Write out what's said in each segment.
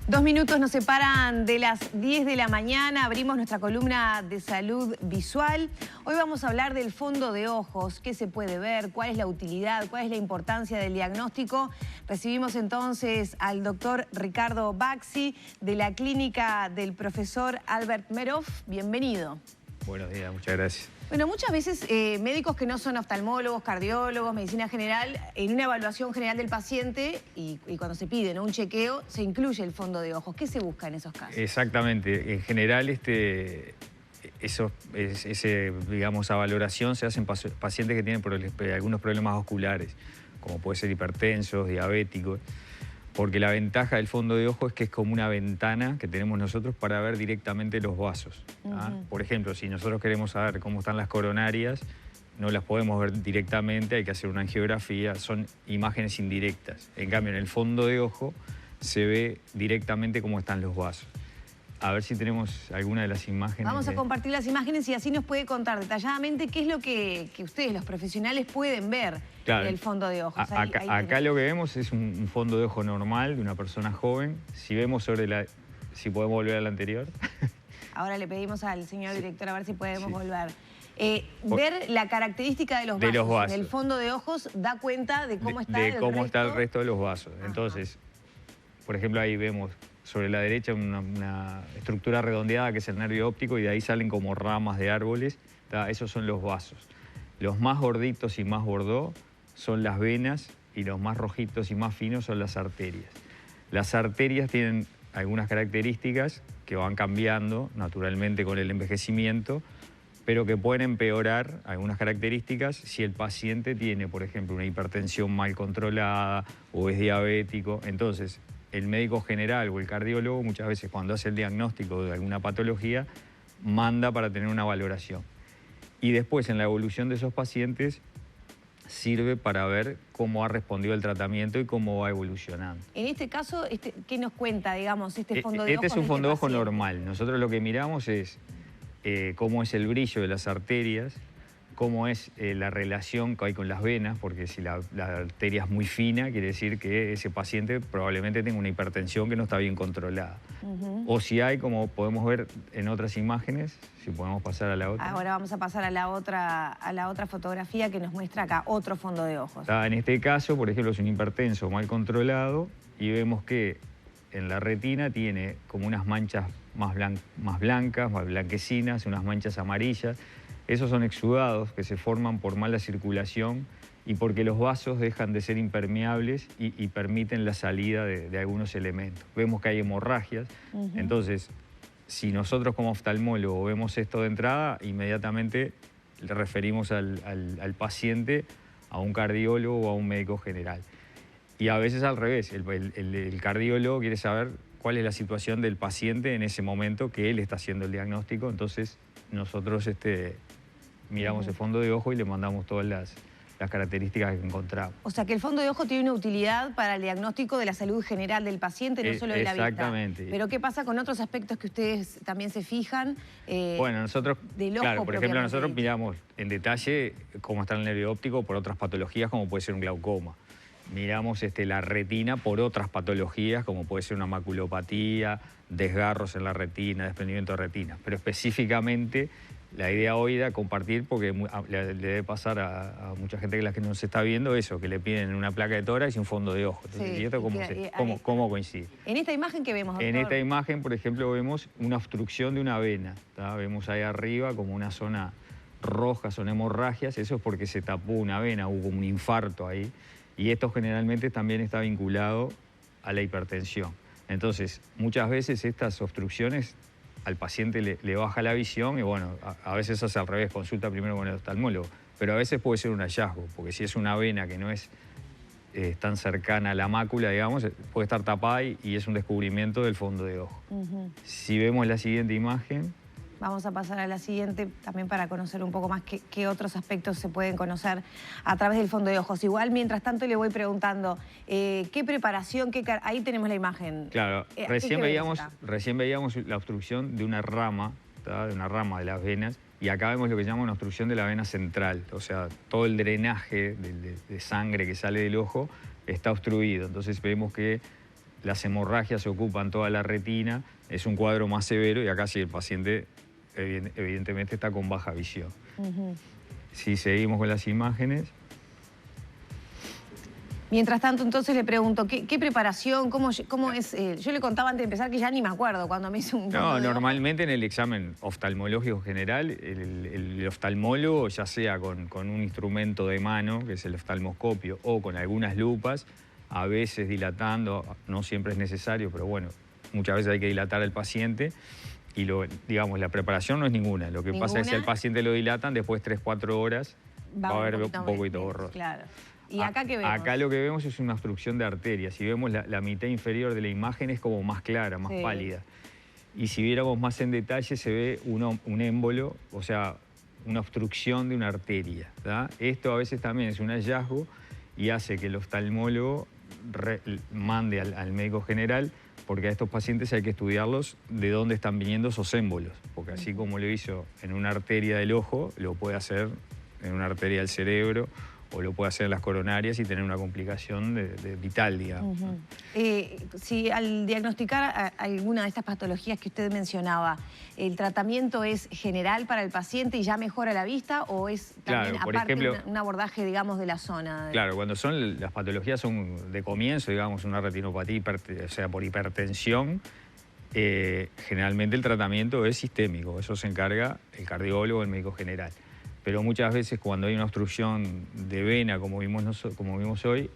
2 minutos nos separan de las 10 de la mañana. Abrimos nuestra columna de salud visual. Hoy vamos a hablar del fondo de ojos, qué se puede ver, cuál es la utilidad, cuál es la importancia del diagnóstico. Recibimos entonces al doctor Ricardo Baxi de la clínica del profesor Albert Meroff. Bienvenido. Buenos días, muchas gracias. Bueno, muchas veces médicos que no son oftalmólogos, cardiólogos, medicina general, en una evaluación general del paciente y cuando se pide, ¿no?, un chequeo, se incluye el fondo de ojos. ¿Qué se busca en esos casos? Exactamente. En general, esa valoración se hace en pacientes que tienen algunos problemas oculares, como puede ser hipertensos, diabéticos, porque la ventaja del fondo de ojo es que es como una ventana que tenemos nosotros para ver directamente los vasos. Por ejemplo, si nosotros queremos saber cómo están las coronarias, no las podemos ver directamente, hay que hacer una angiografía, son imágenes indirectas. En cambio, en el fondo de ojo se ve directamente cómo están los vasos. A ver si tenemos alguna de las imágenes. Vamos a compartir las imágenes y así nos puede contar detalladamente qué es lo que ustedes, los profesionales, pueden ver en el fondo de ojos. Acá lo que vemos es un fondo de ojo normal de una persona joven. Si vemos si podemos volver a la anterior. Ahora le pedimos al señor director a ver si podemos volver. Ver la característica de los vasos en el fondo de ojos da cuenta de cómo está el resto de los vasos. Entonces, por ejemplo, ahí vemos sobre la derecha una estructura redondeada que es el nervio óptico y de ahí salen como ramas de árboles. Esos son los vasos. Los más gorditos y más bordó son las venas y los más rojitos y más finos son las arterias. Las arterias tienen algunas características que van cambiando naturalmente con el envejecimiento, pero que pueden empeorar algunas características si el paciente tiene, por ejemplo, una hipertensión mal controlada o es diabético. Entonces, el médico general o el cardiólogo muchas veces cuando hace el diagnóstico de alguna patología manda para tener una valoración. Y después en la evolución de esos pacientes sirve para ver cómo ha respondido el tratamiento y cómo va evolucionando. En este caso, ¿qué nos cuenta, digamos, este fondo de ojos? Este es un fondo de ojo normal. Nosotros lo que miramos es cómo es el brillo de las arterias, cómo es la relación que hay con las venas, porque si la arteria es muy fina, quiere decir que ese paciente probablemente tenga una hipertensión que no está bien controlada. O si hay, como podemos ver en otras imágenes, si podemos pasar a la otra. Ahora vamos a pasar a la otra fotografía que nos muestra acá otro fondo de ojos. En este caso, por ejemplo, es un hipertenso mal controlado y vemos que en la retina tiene como unas manchas más blancas, más blanquecinas, unas manchas amarillas. Esos son exudados que se forman por mala circulación y porque los vasos dejan de ser impermeables y permiten la salida de algunos elementos. Vemos que hay hemorragias, entonces si nosotros como oftalmólogo vemos esto de entrada, inmediatamente le referimos al paciente a un cardiólogo o a un médico general. Y a veces al revés, el cardiólogo quiere saber cuál es la situación del paciente en ese momento que él está haciendo el diagnóstico, entonces nosotros miramos el fondo de ojo y le mandamos todas las características que encontramos. O sea que el fondo de ojo tiene una utilidad para el diagnóstico de la salud general del paciente, no solo de la vista. Exactamente. Pero ¿qué pasa con otros aspectos que ustedes también se fijan? Bueno, nosotros, claro, por ejemplo, nosotros miramos en detalle cómo está el nervio óptico por otras patologías, como puede ser un glaucoma. Miramos la retina por otras patologías, como puede ser una maculopatía, desgarros en la retina, desprendimiento de retina. Pero específicamente la idea hoy era compartir, porque le debe pasar a mucha gente que nos está viendo eso, que le piden una placa de tórax y un fondo de ojo. Entonces, ¿y esto cómo coincide? En esta imagen que vemos, doctor. En esta imagen, por ejemplo, vemos una obstrucción de una vena. Vemos ahí arriba como una zona roja, son hemorragias. Eso es porque se tapó una vena, hubo un infarto ahí. Y esto generalmente también está vinculado a la hipertensión. Entonces, muchas veces estas obstrucciones al paciente le baja la visión y bueno, a veces hace al revés, consulta primero con el oftalmólogo, pero a veces puede ser un hallazgo, porque si es una vena que no es tan cercana a la mácula, digamos, puede estar tapada y es un descubrimiento del fondo de ojo. Si vemos la siguiente imagen, Vamos a pasar a la siguiente también para conocer un poco más qué otros aspectos se pueden conocer a través del fondo de ojos. Igual, mientras tanto, le voy preguntando, ¿qué preparación? Ahí tenemos la imagen. Claro, recién veíamos la obstrucción de una rama, de las venas, Y acá vemos lo que se llama una obstrucción de la vena central, o sea, todo el drenaje de sangre que sale del ojo está obstruido. Entonces vemos que las hemorragias ocupan toda la retina, es un cuadro más severo y acá sí el paciente evidentemente está con baja visión. Si seguimos con las imágenes. Mientras tanto, entonces le pregunto, ¿qué preparación? ¿Cómo es? Yo le contaba antes de empezar que ya ni me acuerdo cuando me hice un... No, normalmente en el examen oftalmológico general, el oftalmólogo, ya sea con un instrumento de mano, que es el oftalmoscopio, o con algunas lupas, a veces dilatando, no siempre es necesario, pero bueno, muchas veces hay que dilatar al paciente. Y digamos, la preparación no es ninguna. Lo que pasa es que si al paciente lo dilatan, después 3-4 horas va a haber un poquito borroso. Claro. ¿Y acá qué vemos? Acá lo que vemos es una obstrucción de arterias. Si vemos la mitad inferior de la imagen es como más clara, más pálida. Y si viéramos más en detalle se ve un émbolo, o sea, una obstrucción de una arteria, ¿tá? Esto a veces también es un hallazgo y hace que el oftalmólogo mande al médico general, porque a estos pacientes hay que estudiarlos de dónde están viniendo esos émbolos, porque así como lo hizo en una arteria del ojo, lo puede hacer en una arteria del cerebro o lo puede hacer en las coronarias y tener una complicación vital, digamos. Si al diagnosticar alguna de estas patologías que usted mencionaba, ¿el tratamiento es general para el paciente y ya mejora la vista o es también, claro, por aparte, ejemplo, un abordaje, digamos, de la zona? Claro, cuando las patologías son de comienzo, digamos, una retinopatía, o sea, por hipertensión, generalmente el tratamiento es sistémico, eso se encarga el cardiólogo o el médico general. Pero muchas veces cuando hay una obstrucción de vena, como vimos hoy,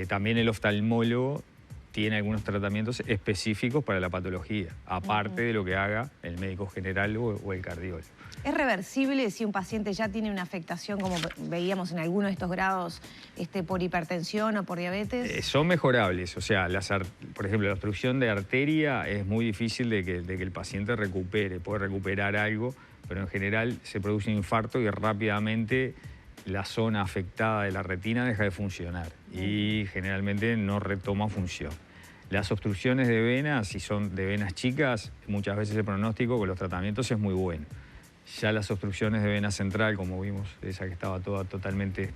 también el oftalmólogo tiene algunos tratamientos específicos para la patología, aparte de lo que haga el médico general o el cardiólogo. ¿Es reversible si un paciente ya tiene una afectación, como veíamos en alguno de estos grados, por hipertensión o por diabetes? Son mejorables, o sea, por ejemplo, la obstrucción de arteria es muy difícil de que el paciente recupere, puede recuperar algo, pero en general se produce un infarto y rápidamente la zona afectada de la retina deja de funcionar y generalmente no retoma función. Las obstrucciones de venas, si son de venas chicas, muchas veces el pronóstico con los tratamientos es muy bueno. Ya las obstrucciones de vena central, como vimos, esa que estaba toda totalmente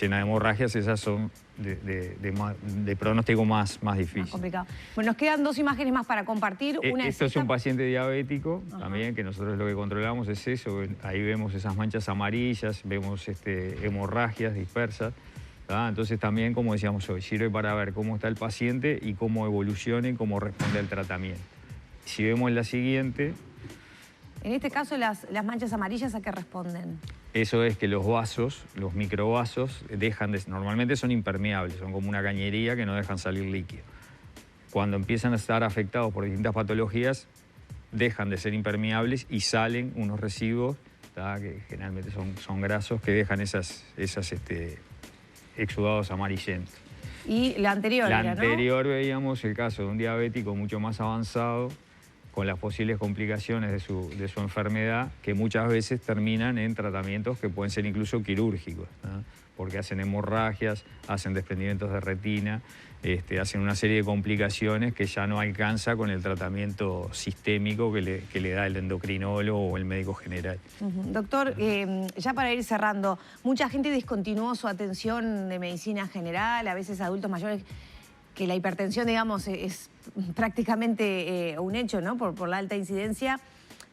llena de hemorragias, esas son de pronóstico más difícil. Más complicado. Bueno, nos quedan 2 imágenes más para compartir. Una Esto es un paciente diabético, también, que nosotros lo que controlamos es eso. Ahí vemos esas manchas amarillas, vemos hemorragias dispersas. Entonces también, como decíamos hoy, sirve para ver cómo está el paciente y cómo evoluciona y cómo responde al tratamiento. Si vemos la siguiente... En este caso, las manchas amarillas, ¿a qué responden? Eso es que los vasos, los microvasos, normalmente son impermeables, son como una cañería que no dejan salir líquido. Cuando empiezan a estar afectados por distintas patologías, dejan de ser impermeables y salen unos residuos, que generalmente son grasos, que dejan esas exudados amarillentos. Y la anterior, La anterior veíamos el caso de un diabético mucho más avanzado, con las posibles complicaciones de su enfermedad, que muchas veces terminan en tratamientos que pueden ser incluso quirúrgicos, ¿no? Porque hacen hemorragias, hacen desprendimientos de retina, hacen una serie de complicaciones que ya no alcanza con el tratamiento sistémico que le da el endocrinólogo o el médico general. Doctor, ya para ir cerrando, mucha gente discontinuó su atención de medicina general, a veces adultos mayores, que la hipertensión, digamos, es prácticamente un hecho, ¿no? Por la alta incidencia.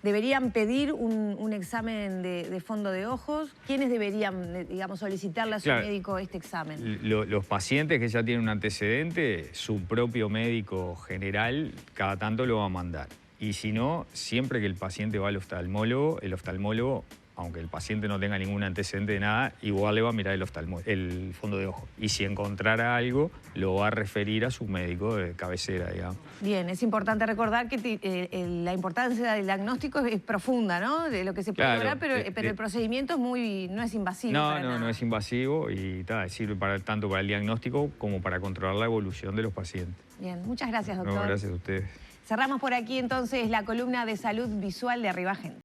¿Deberían pedir un examen de fondo de ojos? ¿Quiénes deberían, digamos, solicitarle a su médico este examen? Los pacientes que ya tienen un antecedente, su propio médico general cada tanto lo va a mandar. Y si no, siempre que el paciente va al oftalmólogo, el oftalmólogo, aunque el paciente no tenga ningún antecedente de nada, igual le va a mirar el fondo de ojo. Y si encontrara algo, lo va a referir a su médico de cabecera, digamos. Bien, es importante recordar que la importancia del diagnóstico es profunda, ¿no? De lo que se puede lograr, pero el procedimiento no es invasivo. No es invasivo y sirve tanto para el diagnóstico como para controlar la evolución de los pacientes. Bien, muchas gracias, doctor. No, gracias a ustedes. Cerramos por aquí entonces la columna de salud visual de Arriba Gente.